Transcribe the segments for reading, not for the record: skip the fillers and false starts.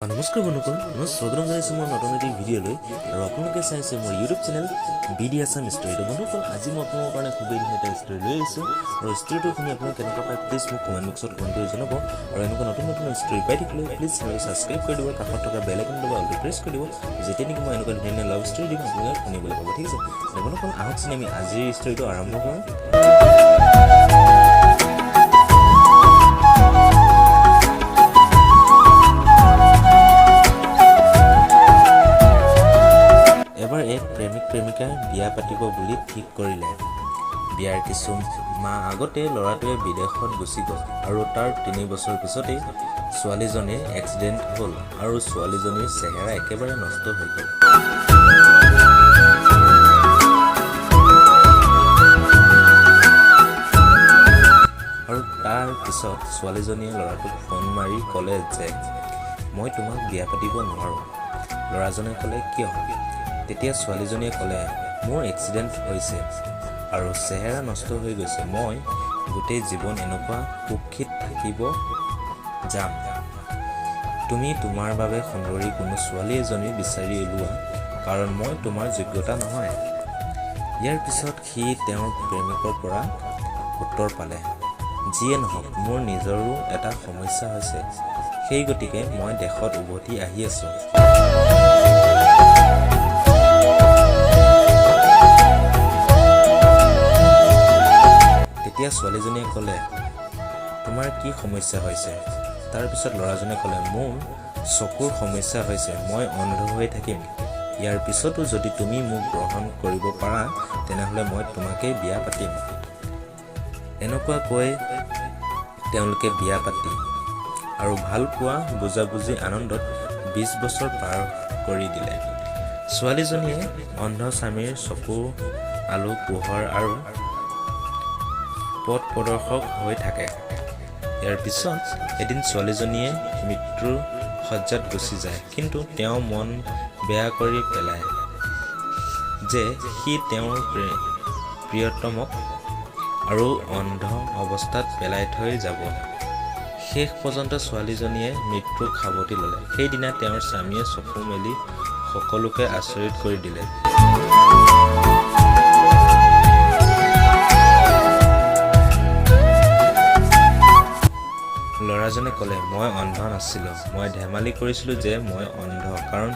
নমস্কাৰ বন্ধুসকল, মই স্বাগতম জনাইছোঁ মোৰ নতুন এটি ভিডিঅ'লৈ আৰু আপোনালোকে চাইছে মোৰ ইউটিউব চেনেল বিডি আছাম ষ্টৰীটো। বন্ধুসকল, আজি মই আপোনালোকৰ কাৰণে খুবেই ধুনীয়া এটা ষ্টৰী লৈ আহিছোঁ আৰু ষ্টৰীটো শুনি আপোনালোকে কেনেকুৱা পায় প্লিজ মোক কমেণ্ট বক্সত কমেণ্ট কৰি জনাব। আৰু এনেকুৱা নতুন নতুন ষ্টৰী পাই থাকিলে প্লিজ চেনেলটো ছাবস্ক্ৰাইব কৰি দিব, কাষত থকা বেল আইকনটো অলটো প্ৰেছ কৰি দিব, যেতিয়া নেকি মই এনেকুৱা ধুনীয়া লাভ ষ্টৰী দিম আপোনালোকে শুনিবলৈ পাব। ঠিক আছে বন্ধুসকল, আহকচোন আমি আজিৰ ষ্টৰীটো আৰম্ভ কৰোঁ। এবাৰ এক প্ৰেমিক প্ৰেমিকাই বিয়া পাতিব বুলি ঠিক কৰিলে। বিয়াৰ কিছু মাহ আগতে ল'ৰাটোৱে বিদেশত গুচি গ'ল আৰু তাৰ 3 বছৰ পিছতেই ছোৱালীজনীৰ এক্সিডেণ্ট হ'ল আৰু ছোৱালীজনীৰ চেহেৰা একেবাৰে নষ্ট হৈ গ'ল। আৰু তাৰ পিছত ছোৱালীজনীয়ে ল'ৰাটোক ফোন মাৰি ক'লে যে মই তোমাক বিয়া পাতিব নোৱাৰোঁ। ল'ৰাজনে ক'লে কিয়? তেতিয়া ছোৱালীজনীয়ে ক'লে মোৰ এক্সিডেণ্ট হৈছে আৰু চেহেৰা নষ্ট হৈ গৈছে, মই গোটেই জীৱন এনেকুৱা সুখীত থাকিব যাম। তুমি তোমাৰ বাবে সুন্দৰী কোনো ছোৱালী এজনী বিচাৰি উলিওৱা, কাৰণ মই তোমাৰ যোগ্যতা নহয়। ইয়াৰ পিছত সি তেওঁৰ প্ৰেমিকৰ পৰা উত্তৰ পালে, যিয়ে নহওক মোৰ নিজৰো এটা সমস্যা হৈছে, সেই গতিকে মই দেশত উভতি আহি আছোঁ। তেতিয়া ছোৱালীজনীয়ে ক'লে তোমাৰ কি সমস্যা হৈছে? তাৰপিছত ল'ৰাজনে ক'লে মোৰ চকুৰ সমস্যা হৈছে, মই অন্ধ হৈ থাকিম। ইয়াৰ পিছতো যদি তুমি মোক গ্ৰহণ কৰিব পাৰা তেনেহ'লে মই তোমাকেই বিয়া পাতিম। এনেকুৱাকৈ তেওঁলোকে বিয়া পাতি আৰু ভাল পোৱা বুজাবুজি আনন্দত 20 বছৰ পাৰ কৰি দিলে। ছোৱালীজনীয়ে অন্ধ স্বামীৰ চকু আলো পোহৰ আৰু পথ প্ৰদৰ্শক হৈ থাকে। ইয়াৰ পিছত এদিন ছোৱালীজনীয়ে মৃত্যুৰ শয্যাত গুচি যায়, কিন্তু তেওঁ মন বেয়া কৰি পেলায় যে সি তেওঁৰ প্ৰিয়তমক আৰু অন্ধ অৱস্থাত পেলাই থৈ যাব। শেষ পৰ্যন্ত ছোৱালীজনীয়ে মৃত্যুক সাৱটি ল'লে। সেইদিনা তেওঁৰ স্বামীয়ে চকু মেলি সকলোকে আচৰিত কৰি দিলে। ল'ৰাজনে ক'লে মই অন্ধ নাছিলোঁ, মই ধেমালি কৰিছিলোঁ যে মই অন্ধ, কাৰণ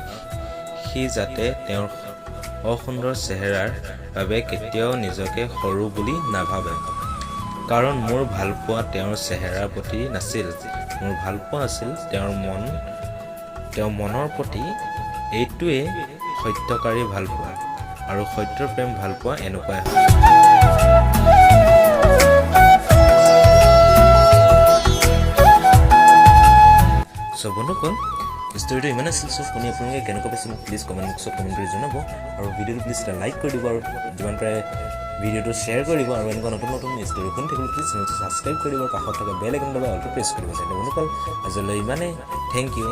সি যাতে তেওঁৰ অসুন্দৰ চেহেৰাৰ বাবে কেতিয়াও নিজকে সৰু বুলি নাভাবে। কাৰণ মোৰ ভালপোৱা তেওঁৰ চেহেৰাৰ প্ৰতি নাছিল, মোৰ ভালপোৱা আছিল তেওঁৰ মনৰ প্ৰতি। এইটোৱেই সত্যকাৰী ভালপোৱা আৰু সত্যৰ প্ৰেম ভালপোৱা এনেকুৱাই হয়। বন্ধুসকল, ষ্টৰীটো ইমান আছিল। শুনি আপোনালোকে কেনেকুৱা পাইছে মোক প্লিজ কমেণ্ট বক্সত কমেণ্ট কৰি জনাব আৰু ভিডিঅ'টো প্লিজ এটা লাইক কৰি দিব আৰু যিমান পাৰে ভিডিঅ'টো শ্বেয়াৰ কৰিব আৰু এনেকুৱা নতুন নতুন ষ্টৰী শুনি থাকিবলৈ প্লিজ চেনেলটো ছাবস্ক্ৰাইব কৰিব আৰু কাষত থকা বেল আইকনটো অলটো প্ৰেছ কৰিব। বন্ধুসকল, আজিলৈ ইমানেই। Thank U.